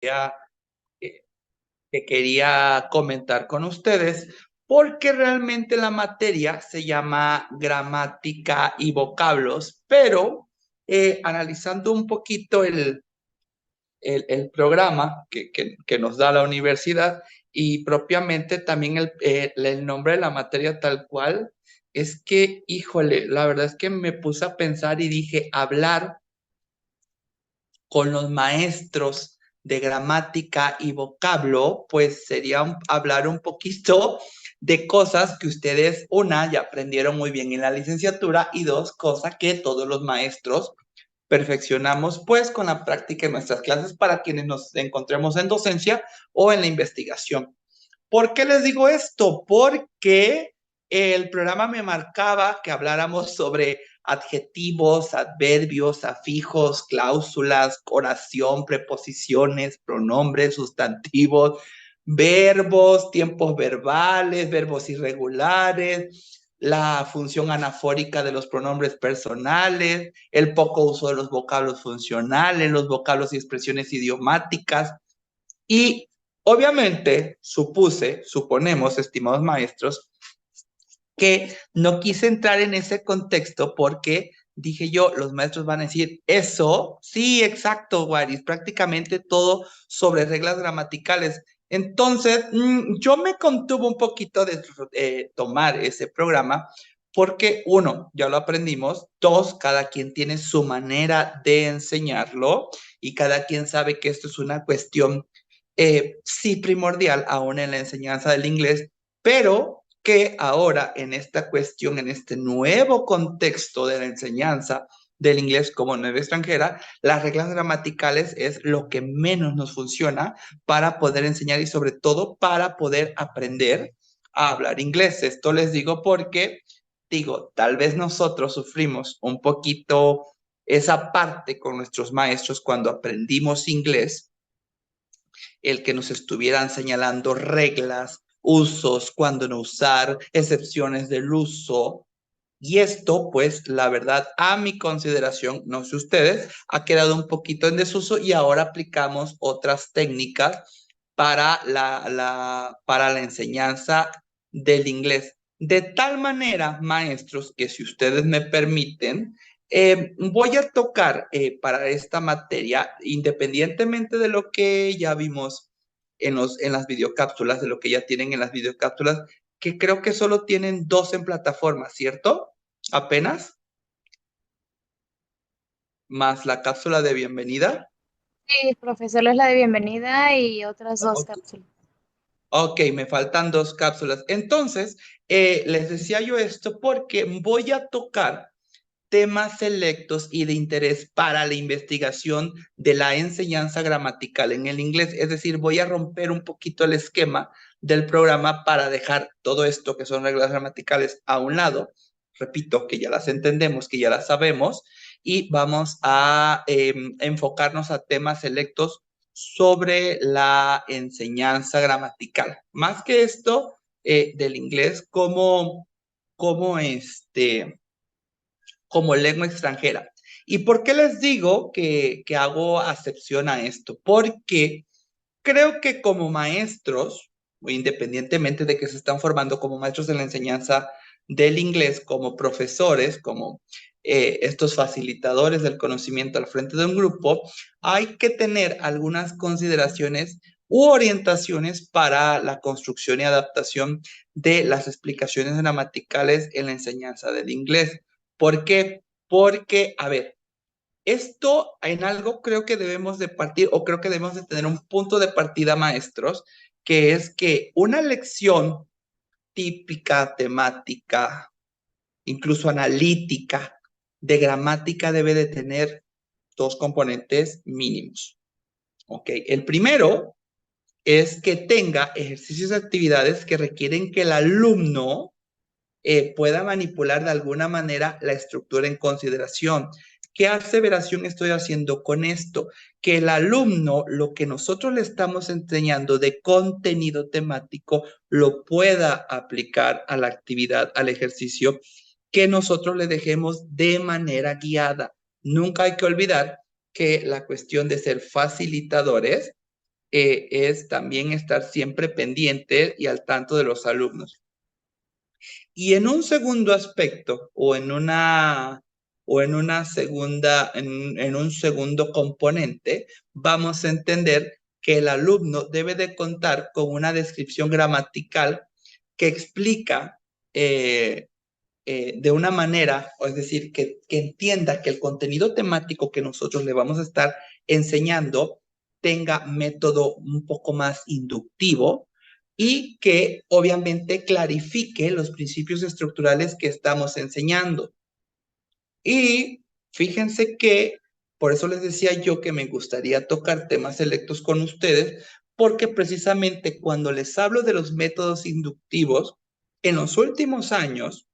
eh, que quería comentar con ustedes, porque realmente la materia se llama gramática y vocablos, pero analizando un poquito el programa que nos da la universidad y propiamente también el nombre de la materia tal cual, es que, híjole, la verdad es que me puse a pensar y dije, hablar con los maestros de gramática y vocablo, pues sería hablar un poquito de cosas que ustedes, una, ya aprendieron muy bien en la licenciatura y dos, cosas que todos los maestros perfeccionamos pues con la práctica en nuestras clases para quienes nos encontremos en docencia o en la investigación. ¿Por qué les digo esto? Porque el programa me marcaba que habláramos sobre adjetivos, adverbios, afijos, cláusulas, oración, preposiciones, pronombres, sustantivos, verbos, tiempos verbales, verbos irregulares, la función anafórica de los pronombres personales, el poco uso de los vocablos funcionales, los vocablos y expresiones idiomáticas. Y obviamente suponemos, estimados maestros, que no quise entrar en ese contexto porque dije yo, los maestros van a decir, eso, sí, exacto, Waris, prácticamente todo sobre reglas gramaticales. Entonces, yo me contuve un poquito de tomar ese programa porque, uno, ya lo aprendimos, dos, cada quien tiene su manera de enseñarlo y cada quien sabe que esto es una cuestión, sí, primordial aún en la enseñanza del inglés, pero que ahora en esta cuestión, en este nuevo contexto de la enseñanza del inglés como nueva extranjera, las reglas gramaticales es lo que menos nos funciona para poder enseñar y sobre todo para poder aprender a hablar inglés. Esto les digo porque, digo, tal vez nosotros sufrimos un poquito esa parte con nuestros maestros cuando aprendimos inglés, el que nos estuvieran señalando reglas, usos, cuándo no usar, excepciones del uso. Y esto, pues, la verdad, a mi consideración, no sé ustedes, ha quedado un poquito en desuso y ahora aplicamos otras técnicas para para la enseñanza del inglés. De tal manera, maestros, que si ustedes me permiten, voy a tocar para esta materia, independientemente de lo que ya vimos en las videocápsulas, de lo que ya tienen en las videocápsulas, que creo que solo tienen dos en plataforma, ¿cierto? Apenas, más la cápsula de bienvenida. Sí, profesor, es la de bienvenida y otras dos Ok, cápsulas. ok, me faltan dos cápsulas. Entonces, les decía yo esto porque voy a tocar temas selectos y de interés para la investigación de la enseñanza gramatical en el inglés. Es decir, voy a romper un poquito el esquema del programa para dejar todo esto que son reglas gramaticales a un lado. Repito, que ya las entendemos, que ya las sabemos, y vamos a enfocarnos a temas selectos sobre la enseñanza gramatical. Más que esto, del inglés como como lengua extranjera. ¿Y por qué les digo que hago acepción a esto? Porque creo que como maestros, independientemente de que se están formando como maestros en la enseñanza del inglés, como profesores, como estos facilitadores del conocimiento al frente de un grupo, hay que tener algunas consideraciones u orientaciones para la construcción y adaptación de las explicaciones gramaticales en la enseñanza del inglés. ¿Por qué? Porque, a ver, esto en algo creo que debemos de partir o creo que debemos de tener un punto de partida, maestros, que es que una lección típica, temática, incluso analítica, de gramática debe de tener dos componentes mínimos. ¿Ok? El primero es que tenga ejercicios y actividades que requieren que el alumno pueda manipular de alguna manera la estructura en consideración. ¿Qué aseveración estoy haciendo con esto? Que el alumno, lo que nosotros le estamos enseñando de contenido temático, lo pueda aplicar a la actividad, al ejercicio que nosotros le dejemos de manera guiada. Nunca hay que olvidar que la cuestión de ser facilitadores es también estar siempre pendiente y al tanto de los alumnos. Y en un segundo aspecto en un segundo componente, vamos a entender que el alumno debe de contar con una descripción gramatical que explica de una manera, es decir, que entienda que el contenido temático que nosotros le vamos a estar enseñando tenga método un poco más inductivo y que obviamente clarifique los principios estructurales que estamos enseñando. Y fíjense que, por eso les decía yo que me gustaría tocar temas selectos con ustedes, porque precisamente cuando les hablo de los métodos inductivos, en los últimos años,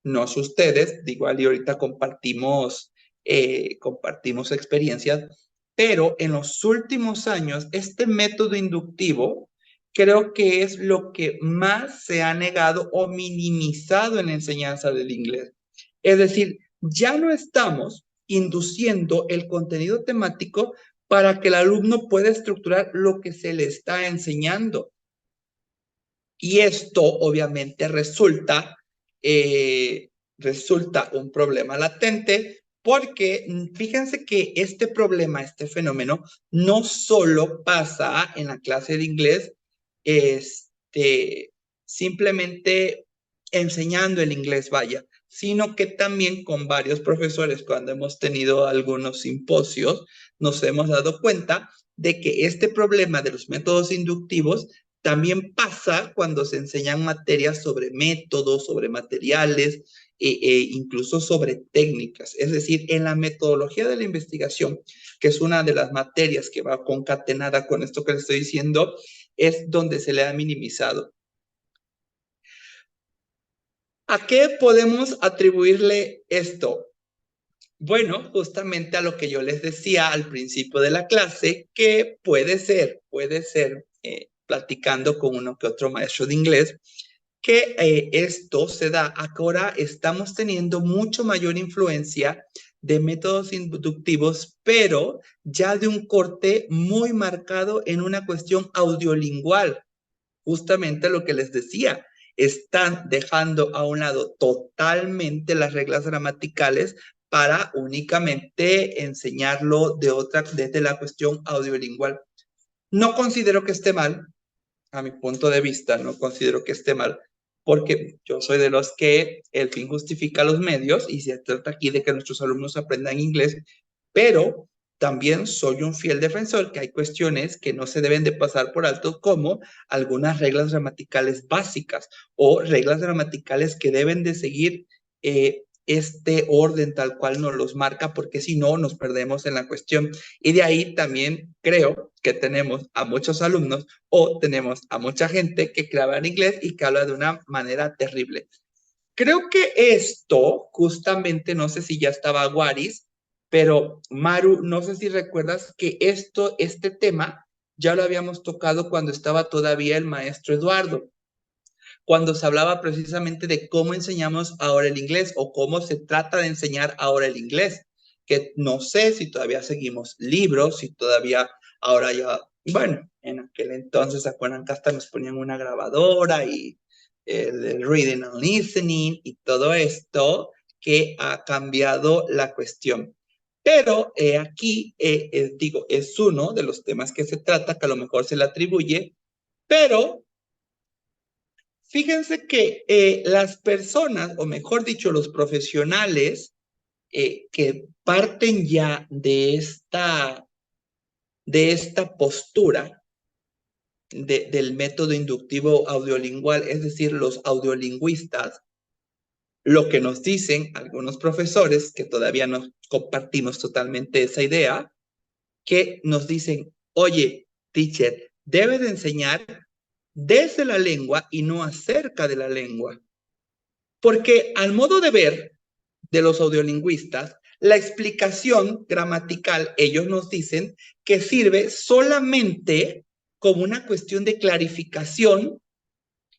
no sé ustedes, igual y ahorita compartimos experiencias, pero en los últimos años este método inductivo creo que es lo que más se ha negado o minimizado en la enseñanza del inglés. Es decir, ya no estamos induciendo el contenido temático para que el alumno pueda estructurar lo que se le está enseñando. Y esto obviamente resulta un problema latente porque fíjense que este problema, este fenómeno, no solo pasa en la clase de inglés, simplemente enseñando el inglés, vaya, sino que también con varios profesores, cuando hemos tenido algunos simposios, nos hemos dado cuenta de que este problema de los métodos inductivos también pasa cuando se enseñan materias sobre métodos, sobre materiales, incluso sobre técnicas. Es decir, en la metodología de la investigación, que es una de las materias que va concatenada con esto que les estoy diciendo, es donde se le ha minimizado. ¿A qué podemos atribuirle esto? Bueno, justamente a lo que yo les decía al principio de la clase, que puede ser, platicando con uno que otro maestro de inglés, que esto se da a que ahora estamos teniendo mucho mayor influencia de métodos inductivos, pero ya de un corte muy marcado en una cuestión audiolingual. Justamente lo que les decía, están dejando a un lado totalmente las reglas gramaticales para únicamente enseñarlo desde la cuestión audiolingual. No considero que esté mal, a mi punto de vista, no considero que esté mal, porque yo soy de los que el fin justifica los medios y se trata aquí de que nuestros alumnos aprendan inglés, pero también soy un fiel defensor que hay cuestiones que no se deben de pasar por alto, como algunas reglas gramaticales básicas o reglas gramaticales que deben de seguir este orden tal cual nos los marca, porque si no nos perdemos en la cuestión. Y de ahí también creo que tenemos a muchos alumnos o tenemos a mucha gente que clava en inglés y que habla de una manera terrible. Creo que esto, justamente, no sé si ya estaba Guaris, pero Maru, no sé si recuerdas que este tema ya lo habíamos tocado cuando estaba todavía el maestro Eduardo, cuando se hablaba precisamente de cómo enseñamos ahora el inglés o cómo se trata de enseñar ahora el inglés, que no sé si todavía seguimos libros, si todavía ahora ya, bueno, en aquel entonces, ¿se acuerdan que hasta nos ponían una grabadora y el reading and listening y todo esto que ha cambiado la cuestión? Pero aquí, digo, es uno de los temas que se trata, que a lo mejor se le atribuye, pero fíjense que las personas, o mejor dicho, los profesionales que parten ya de esta postura del método inductivo audiolingual, es decir, los audiolingüistas, lo que nos dicen algunos profesores, que todavía no compartimos totalmente esa idea, que nos dicen, oye, teacher, debe de enseñar desde la lengua y no acerca de la lengua. Porque al modo de ver de los audiolingüistas, la explicación gramatical, ellos nos dicen que sirve solamente como una cuestión de clarificación,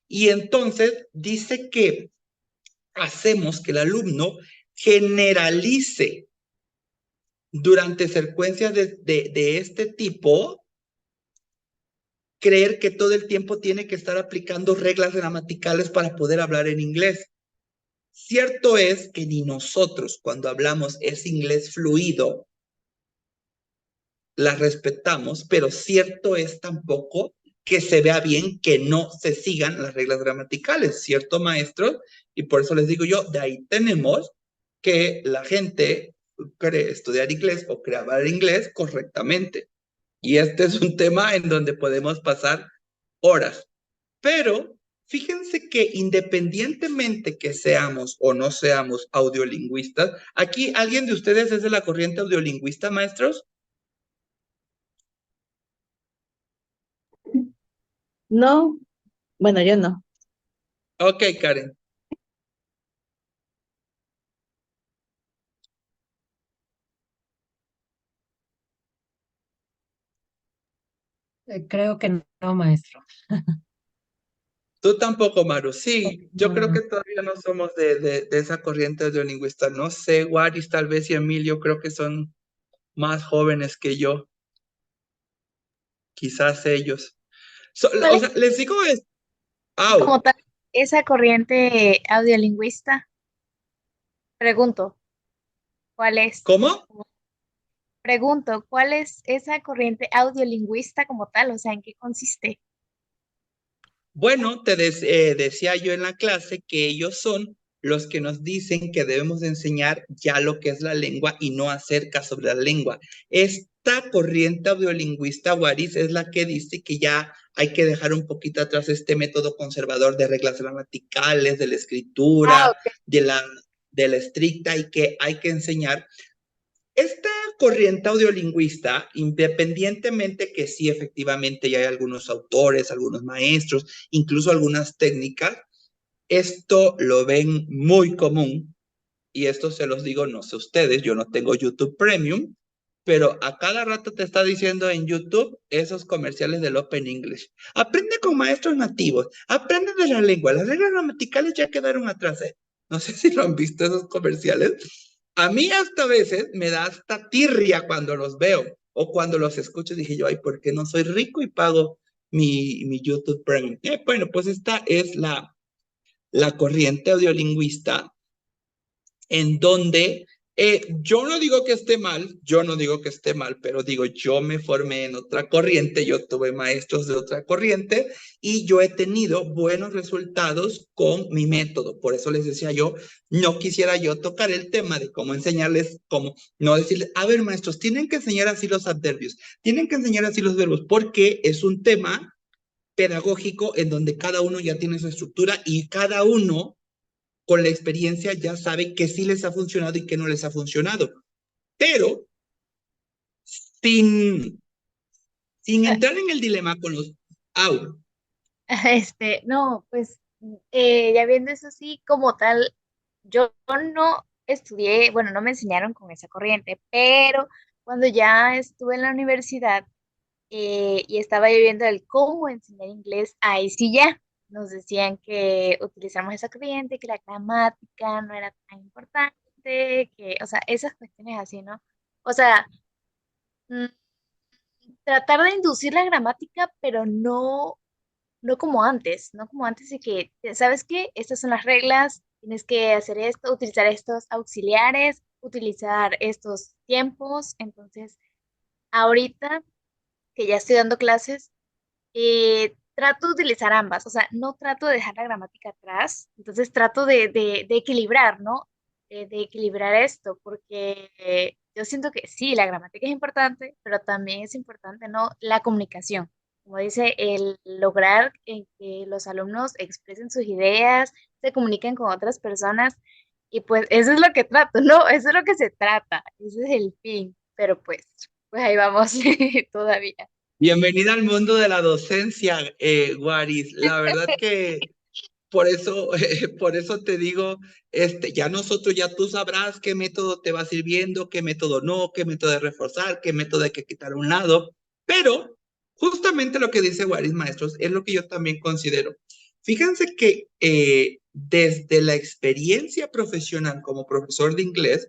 y entonces dice que hacemos que el alumno generalice durante secuencias de este tipo creer que todo el tiempo tiene que estar aplicando reglas gramaticales para poder hablar en inglés. Cierto es que ni nosotros cuando hablamos ese inglés fluido las respetamos, pero cierto es tampoco que se vea bien que no se sigan las reglas gramaticales, ¿cierto, maestro? Y por eso les digo yo, de ahí tenemos que la gente cree estudiar inglés o cree hablar inglés correctamente. Y este es un tema en donde podemos pasar horas. Pero fíjense que independientemente que seamos o no seamos audiolingüistas, aquí alguien de ustedes es de la corriente audiolingüista, maestros. No, bueno, yo no. Ok, Karen. Creo que no, maestro. Tú tampoco, Maru. Sí, yo No, creo no. que todavía no somos de esa corriente audiolingüista. No sé, Waris tal vez y Emilio creo que son más jóvenes que yo. Quizás ellos. ¿Cuál O es sea, les digo es, como au, tal esa corriente audiolingüista? Pregunto, ¿cuál es? ¿cómo? Pregunto, ¿cuál es esa corriente audiolingüista como tal? O sea, ¿en qué consiste? Bueno, decía yo en la clase que ellos son los que nos dicen que debemos de enseñar ya lo que es la lengua y no acerca sobre la lengua. Esta corriente audiolingüista, Waris, es la que dice que ya hay que dejar un poquito atrás este método conservador de reglas gramaticales, de la Ah, escritura, ok. de la estricta y que hay que enseñar esta corriente audiolingüista, independientemente que sí, efectivamente, ya hay algunos autores, algunos maestros, incluso algunas técnicas, esto lo ven muy común, y esto se los digo, no sé ustedes, yo no tengo YouTube Premium, pero a cada rato te está diciendo en YouTube esos comerciales del Open English. Aprende con maestros nativos, aprende de la lengua, las reglas gramaticales ya quedaron atrás. No sé si lo han visto esos comerciales. A mí hasta a veces me da hasta tirria cuando los veo o cuando los escucho. Dije yo, ay, ¿por qué no soy rico y pago mi YouTube Premium? Bueno, pues esta es la corriente audiolingüista en donde yo no digo que esté mal, yo no digo que esté mal, pero digo, yo me formé en otra corriente, yo tuve maestros de otra corriente y yo he tenido buenos resultados con mi método. Por eso les decía yo, no quisiera yo tocar el tema de cómo enseñarles, cómo no decirles, a ver, maestros, tienen que enseñar así los adverbios, tienen que enseñar así los verbos, porque es un tema pedagógico en donde cada uno ya tiene su estructura y cada uno con la experiencia ya sabe que sí les ha funcionado y que no les ha funcionado. Pero sin, sin entrar en el dilema con los out. No, pues ya viendo eso sí, como tal, yo no estudié, bueno, no me enseñaron con esa corriente, pero cuando ya estuve en la universidad y estaba viviendo el cómo enseñar inglés, ahí sí ya nos decían que utilizamos esa corriente, que la gramática no era tan importante, que, o sea, esas cuestiones así, ¿no? O sea, mm, tratar de inducir la gramática, pero no como antes, no como antes de que, ¿sabes qué? Estas son las reglas, tienes que hacer esto, utilizar estos auxiliares, utilizar estos tiempos. Entonces, ahorita que ya estoy dando clases, trato de utilizar ambas, o sea, no trato de dejar la gramática atrás, entonces trato de equilibrar, ¿no? De equilibrar esto, porque yo siento que sí, la gramática es importante, pero también es importante, ¿no? La comunicación, como dice, el lograr en que los alumnos expresen sus ideas, se comuniquen con otras personas, y pues eso es lo que trato, ¿no? Eso es lo que se trata, ese es el fin, pero pues ahí vamos todavía. Bienvenida al mundo de la docencia, Waris. La verdad que por eso te digo, ya nosotros, ya tú sabrás qué método te va sirviendo, qué método no, qué método de reforzar, qué método hay que quitar a un lado. Pero justamente lo que dice Waris, maestros, es lo que yo también considero. Fíjense que desde la experiencia profesional como profesor de inglés,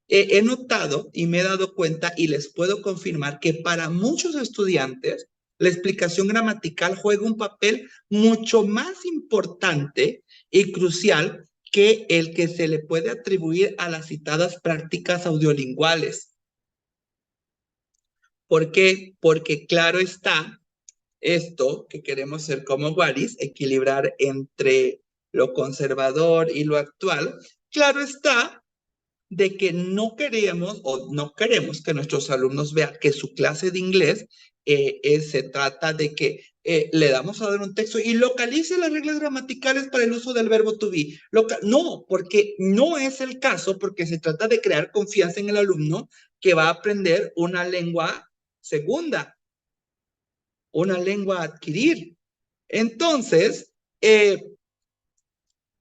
he notado y me he dado cuenta y les puedo confirmar que para muchos estudiantes La explicación gramatical juega un papel mucho más importante y crucial que el que se le puede atribuir a las citadas prácticas audiolinguales. ¿Por qué? Porque claro está, esto que queremos ser como Wallis, equilibrar entre lo conservador y lo actual, claro está de que no queremos que nuestros alumnos vean que su clase de inglés se trata de que le damos a dar un texto y localice las reglas gramaticales para el uso del verbo to be. No, porque no es el caso, porque se trata de crear confianza en el alumno que va a aprender una lengua segunda, una lengua a adquirir. Entonces,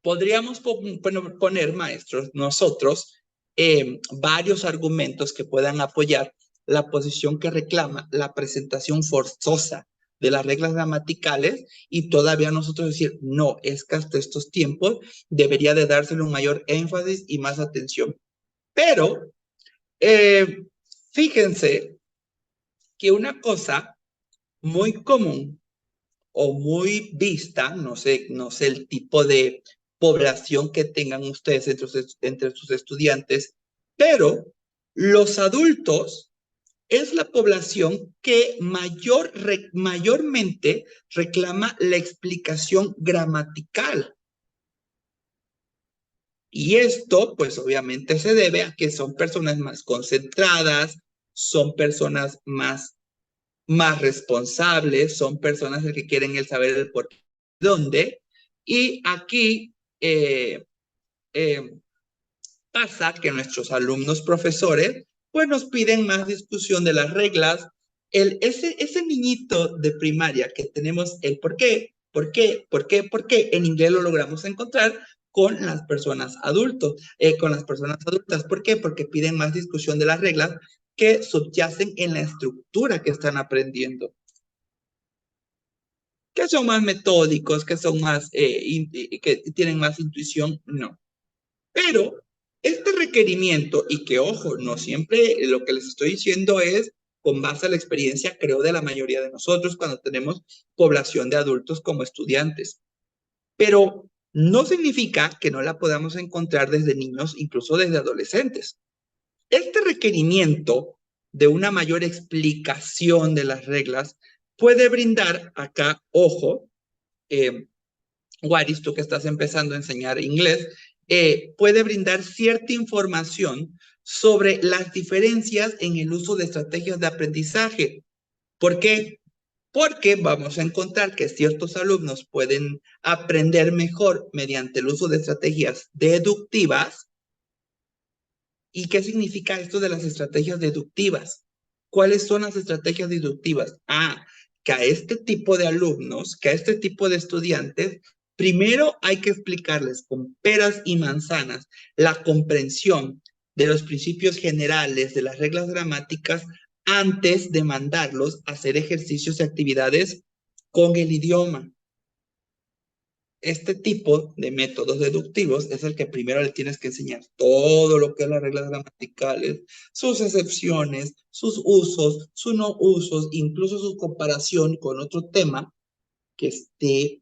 podríamos poner, maestros, nosotros, varios argumentos que puedan apoyar la posición que reclama la presentación forzosa de las reglas gramaticales y todavía nosotros decir, no, es que hasta estos tiempos debería de dársele un mayor énfasis y más atención. Pero, fíjense que una cosa muy común o muy vista, no sé el tipo de población que tengan ustedes entre sus estudiantes, pero los adultos es la población que mayormente reclama la explicación gramatical. Y esto, pues obviamente se debe a que son personas más concentradas, son personas más responsables, son personas que quieren el saber el por qué, dónde. Y aquí pasa que nuestros alumnos profesores, pues nos piden más discusión de las reglas. Ese niñito de primaria que tenemos el por qué, en inglés lo logramos encontrar con las personas adultas. ¿Por qué? Porque piden más discusión de las reglas que subyacen en la estructura que están aprendiendo, que son más metódicos, que son más, que tienen más intuición, no. Pero este requerimiento, y que ojo, no siempre lo que les estoy diciendo es con base a la experiencia, creo, de la mayoría de nosotros cuando tenemos población de adultos como estudiantes. Pero no significa que no la podamos encontrar desde niños, incluso desde adolescentes. Este requerimiento de una mayor explicación de las reglas puede brindar acá, ojo, Waris, tú que estás empezando a enseñar inglés, puede brindar cierta información sobre las diferencias en el uso de estrategias de aprendizaje. ¿Por qué? Porque vamos a encontrar que ciertos alumnos pueden aprender mejor mediante el uso de estrategias deductivas. ¿Y qué significa esto de las estrategias deductivas? ¿Cuáles son las estrategias deductivas? Que a este tipo de alumnos, que a este tipo de estudiantes, primero hay que explicarles con peras y manzanas la comprensión de los principios generales de las reglas gramáticas antes de mandarlos a hacer ejercicios y actividades con el idioma. Este tipo de métodos deductivos es el que primero le tienes que enseñar todo lo que es las reglas gramaticales, sus excepciones, sus usos, sus no usos, incluso su comparación con otro tema que esté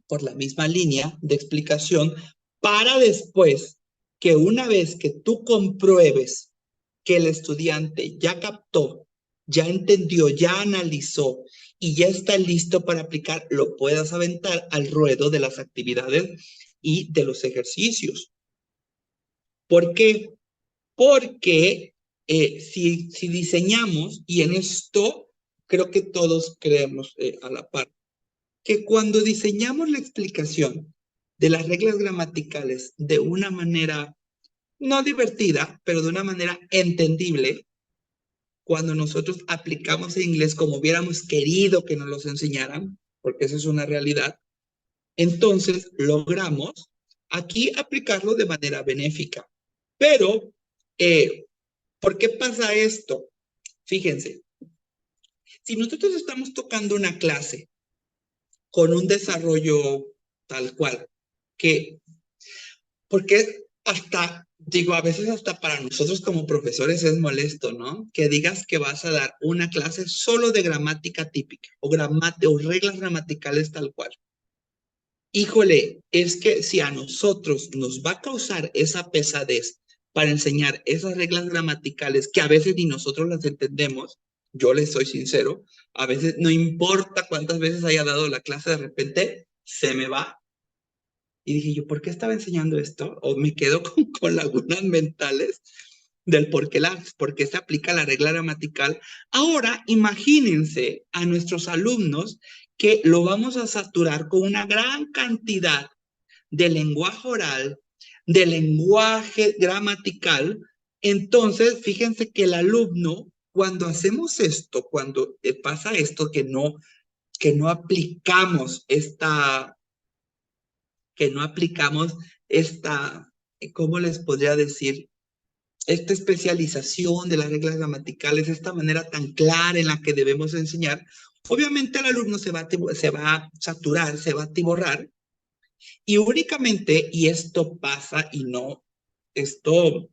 por la misma línea de explicación, para después que una vez que tú compruebes que el estudiante ya captó, ya entendió, ya analizó y ya está listo para aplicar, lo puedas aventar al ruedo de las actividades y de los ejercicios. ¿Por qué? Porque si diseñamos, y en esto creo que todos creemos a la par, que cuando diseñamos la explicación de las reglas gramaticales de una manera no divertida, pero de una manera entendible, cuando nosotros aplicamos el inglés como hubiéramos querido que nos los enseñaran, porque esa es una realidad, entonces logramos aquí aplicarlo de manera benéfica. Pero, ¿por qué pasa esto? Fíjense, si nosotros estamos tocando una clase con un desarrollo tal cual, porque hasta Digo, a veces hasta para nosotros como profesores es molesto, ¿no? Que digas que vas a dar una clase solo de gramática típica o reglas gramaticales tal cual. Híjole, es que si a nosotros nos va a causar esa pesadez para enseñar esas reglas gramaticales que a veces ni nosotros las entendemos, yo les soy sincero, a veces no importa cuántas veces haya dado la clase, de repente se me va. Y dije yo, ¿por qué estaba enseñando esto? O me quedo con lagunas mentales del por qué se aplica la regla gramatical. Ahora, imagínense a nuestros alumnos que lo vamos a saturar con una gran cantidad de lenguaje oral, de lenguaje gramatical. Entonces, fíjense que el alumno, cuando hacemos esto, cuando pasa esto, que no aplicamos esta, ¿cómo les podría decir? Esta especialización de las reglas gramaticales, esta manera tan clara en la que debemos enseñar, obviamente el alumno se va a saturar, se va a atiborrar, y únicamente, y esto pasa y esto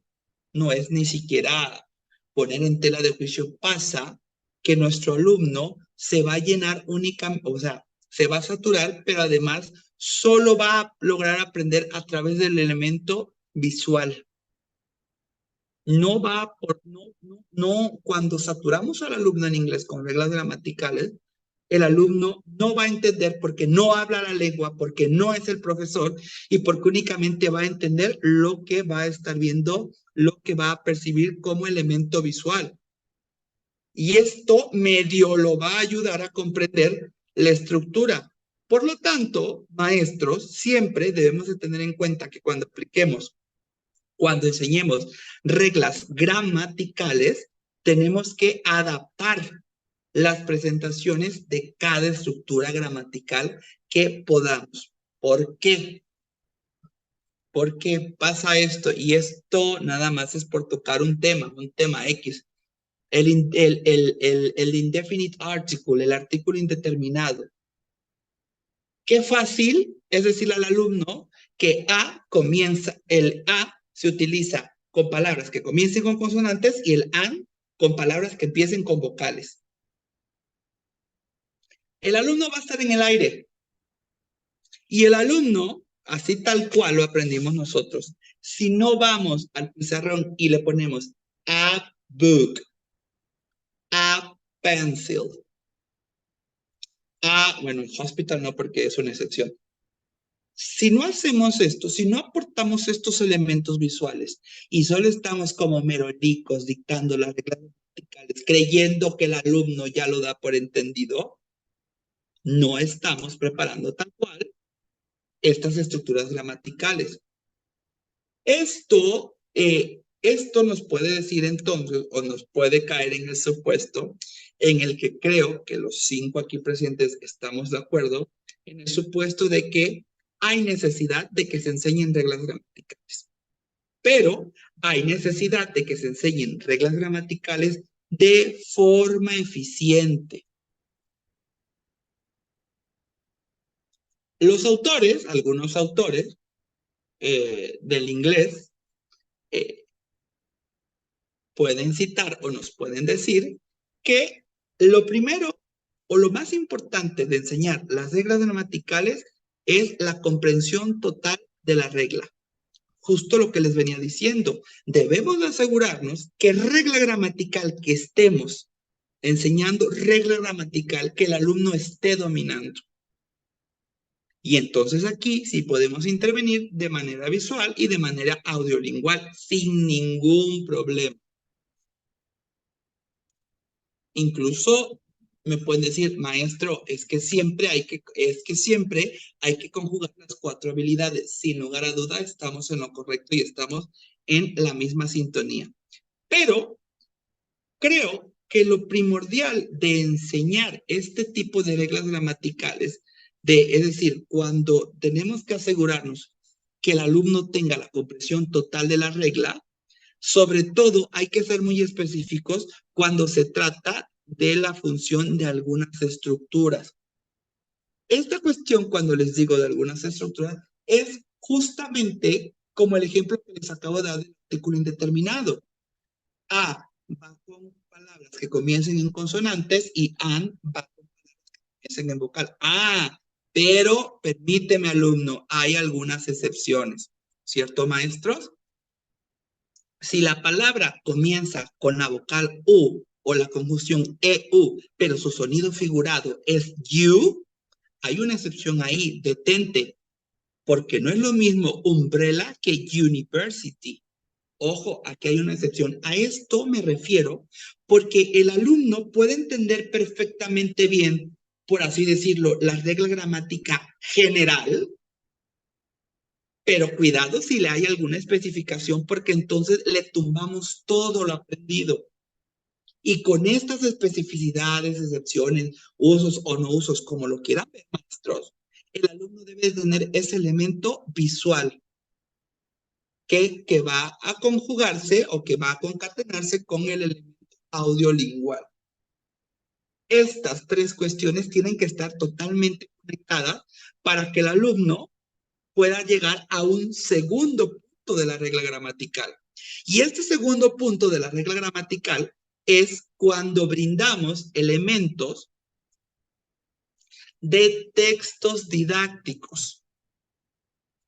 no es ni siquiera poner en tela de juicio, pasa que nuestro alumno se va a llenar únicamente, o sea, se va a saturar, pero además solo va a lograr aprender a través del elemento visual. No va por, no, cuando saturamos al alumno en inglés con reglas gramaticales, el alumno no va a entender porque no habla la lengua, porque no es el profesor y porque únicamente va a entender lo que va a estar viendo, lo que va a percibir como elemento visual. Y esto medio lo va a ayudar a comprender la estructura. Por lo tanto, maestros, siempre debemos de tener en cuenta que cuando enseñemos reglas gramaticales, tenemos que adaptar las presentaciones de cada estructura gramatical que podamos. ¿Por qué? ¿Por qué pasa esto? Y esto nada más es por tocar un tema X. El indefinite article, el artículo indeterminado. Qué fácil es decirle al alumno que el A se utiliza con palabras que comiencen con consonantes y el AN con palabras que empiecen con vocales. El alumno va a estar en el aire y el alumno, así tal cual lo aprendimos nosotros, si no vamos al pizarrón y le ponemos a book, a pencil, bueno, hospital no porque es una excepción. Si no hacemos esto, si no aportamos estos elementos visuales y solo estamos como merolicos dictando las reglas gramaticales, creyendo que el alumno ya lo da por entendido, no estamos preparando tal cual estas estructuras gramaticales. Esto nos puede decir entonces, o nos puede caer en el supuesto en el que creo que los 5 aquí presentes estamos de acuerdo, en el supuesto de que hay necesidad de que se enseñen reglas gramaticales. Pero hay necesidad de que se enseñen reglas gramaticales de forma eficiente. Algunos autores del inglés, pueden citar o nos pueden decir que lo primero o lo más importante de enseñar las reglas gramaticales es la comprensión total de la regla. Justo lo que les venía diciendo, debemos asegurarnos que regla gramatical que estemos enseñando, regla gramatical que el alumno esté dominando. Y entonces aquí sí podemos intervenir de manera visual y de manera audiolingual sin ningún problema. Incluso me pueden decir, maestro, es que siempre hay que conjugar las 4 habilidades. Sin lugar a duda, estamos en lo correcto y estamos en la misma sintonía. Pero creo que lo primordial de enseñar este tipo de reglas gramaticales, es decir, cuando tenemos que asegurarnos que el alumno tenga la comprensión total de la regla, sobre todo hay que ser muy específicos cuando se trata de la función de algunas estructuras. Esta cuestión, cuando les digo de algunas estructuras, es justamente como el ejemplo que les acabo de dar del artículo indeterminado. A va con palabras que comiencen en consonantes y an va con palabras que comiencen en vocal. Pero permíteme, alumno, hay algunas excepciones, ¿cierto, maestros? Si la palabra comienza con la vocal U o la conjunción EU, pero su sonido figurado es U, hay una excepción ahí, detente, porque no es lo mismo umbrella que university. Ojo, aquí hay una excepción. A esto me refiero porque el alumno puede entender perfectamente bien, por así decirlo, la regla gramática general, pero cuidado si le hay alguna especificación porque entonces le tumbamos todo lo aprendido. Y con estas especificidades, excepciones, usos o no usos, como lo quieran ver, maestros, el alumno debe tener ese elemento visual que va a conjugarse o que va a concatenarse con el elemento audiolingual. Estas tres cuestiones tienen que estar totalmente conectadas para que el alumno pueda llegar a un segundo punto de la regla gramatical. Y este segundo punto de la regla gramatical es cuando brindamos elementos de textos didácticos.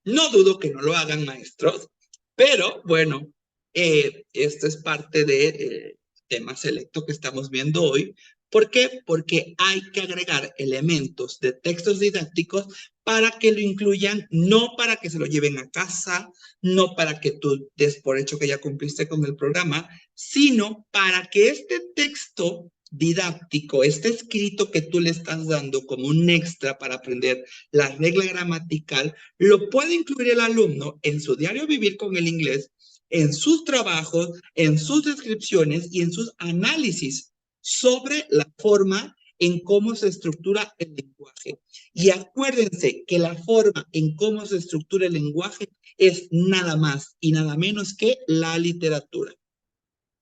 No dudo que no lo hagan, maestros, pero bueno, esto es parte de tema selecto que estamos viendo hoy. ¿Por qué? Porque hay que agregar elementos de textos didácticos para que lo incluyan, no para que se lo lleven a casa, no para que tú des por hecho que ya cumpliste con el programa, sino para que este texto didáctico, este escrito que tú le estás dando como un extra para aprender la regla gramatical, lo puede incluir el alumno en su diario vivir con el inglés, en sus trabajos, en sus descripciones y en sus análisis sobre la forma en cómo se estructura el lenguaje. Y acuérdense que la forma en cómo se estructura el lenguaje es nada más y nada menos que la literatura.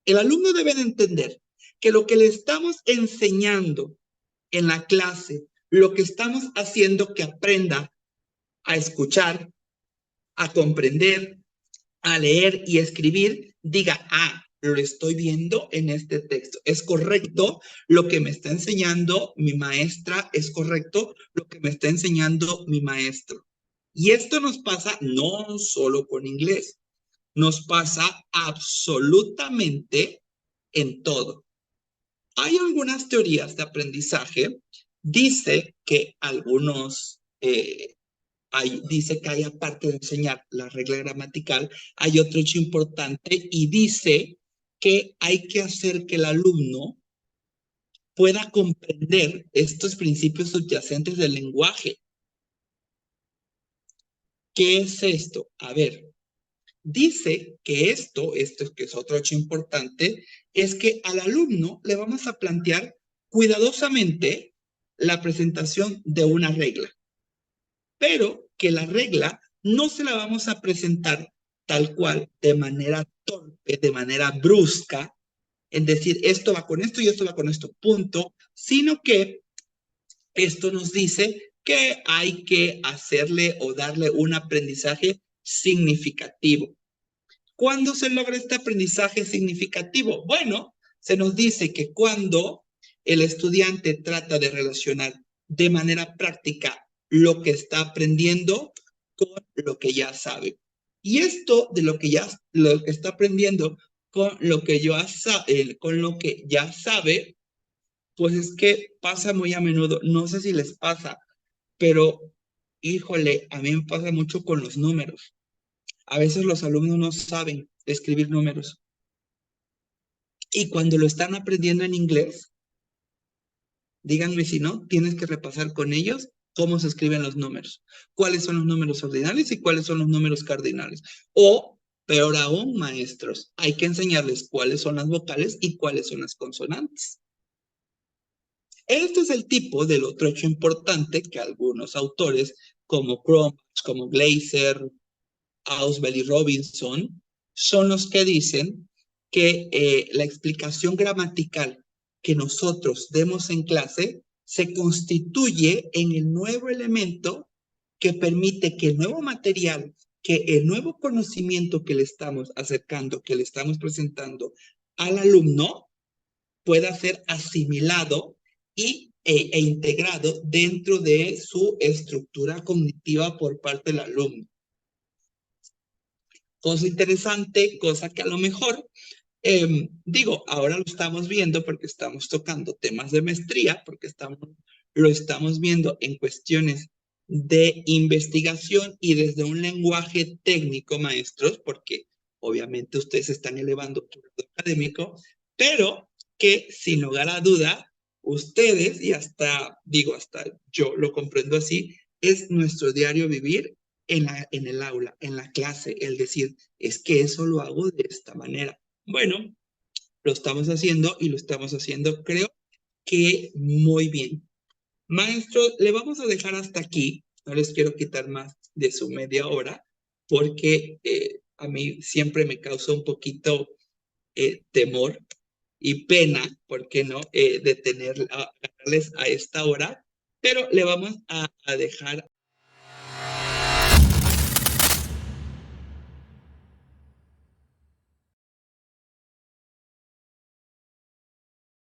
El alumno debe de entender que lo que le estamos enseñando en la clase, lo que estamos haciendo que aprenda a escuchar, a comprender, a leer y escribir, diga, lo estoy viendo en este texto. Es correcto lo que me está enseñando mi maestra, es correcto lo que me está enseñando mi maestro. Y esto nos pasa no solo con inglés, nos pasa absolutamente en todo. Hay algunas teorías de aprendizaje, dice que dice que hay, aparte de enseñar la regla gramatical, hay otro hecho importante y dice que hay que hacer que el alumno pueda comprender estos principios subyacentes del lenguaje. ¿Qué es esto? A ver, dice que esto que es otro hecho importante, es que al alumno le vamos a plantear cuidadosamente la presentación de una regla, pero que la regla no se la vamos a presentar tal cual, de manera torpe, de manera brusca, en decir esto va con esto y esto va con esto, punto, sino que esto nos dice que hay que hacerle o darle un aprendizaje significativo. ¿Cuándo se logra este aprendizaje significativo? Bueno, se nos dice que cuando el estudiante trata de relacionar de manera práctica lo que está aprendiendo con lo que ya sabe. Y esto de lo que está aprendiendo con lo que ya sabe, pues es que pasa muy a menudo. No sé si les pasa, pero híjole, a mí me pasa mucho con los números. A veces los alumnos no saben escribir números. Y cuando lo están aprendiendo en inglés, díganme si no, tienes que repasar con ellos cómo se escriben los números, cuáles son los números ordinales y cuáles son los números cardinales. O, peor aún, maestros, hay que enseñarles cuáles son las vocales y cuáles son las consonantes. Este es el tipo del otro hecho importante que algunos autores, como Cronbach, como Glaser, Ausubel y Robinson, son los que dicen que la explicación gramatical que nosotros demos en clase se constituye en el nuevo elemento que permite que el nuevo material que el nuevo conocimiento que le estamos acercando, que le estamos presentando al alumno, pueda ser asimilado e integrado dentro de su estructura cognitiva por parte del alumno. Cosa interesante, cosa que a lo mejor, digo, ahora lo estamos viendo porque estamos tocando temas de maestría, porque lo estamos viendo en cuestiones de investigación y desde un lenguaje técnico, maestros, porque obviamente ustedes están elevando tu grado académico, pero que sin lugar a duda, ustedes, y hasta, digo, hasta yo lo comprendo así, es nuestro diario vivir en el aula, en la clase, el decir, es que eso lo hago de esta manera. Bueno, lo estamos haciendo y lo estamos haciendo, creo que muy bien. Maestro, le vamos a dejar hasta aquí. No les quiero quitar más de su media hora, porque a mí siempre me causa un poquito temor y pena, ¿por qué no?, de tenerles a esta hora, pero le vamos a dejar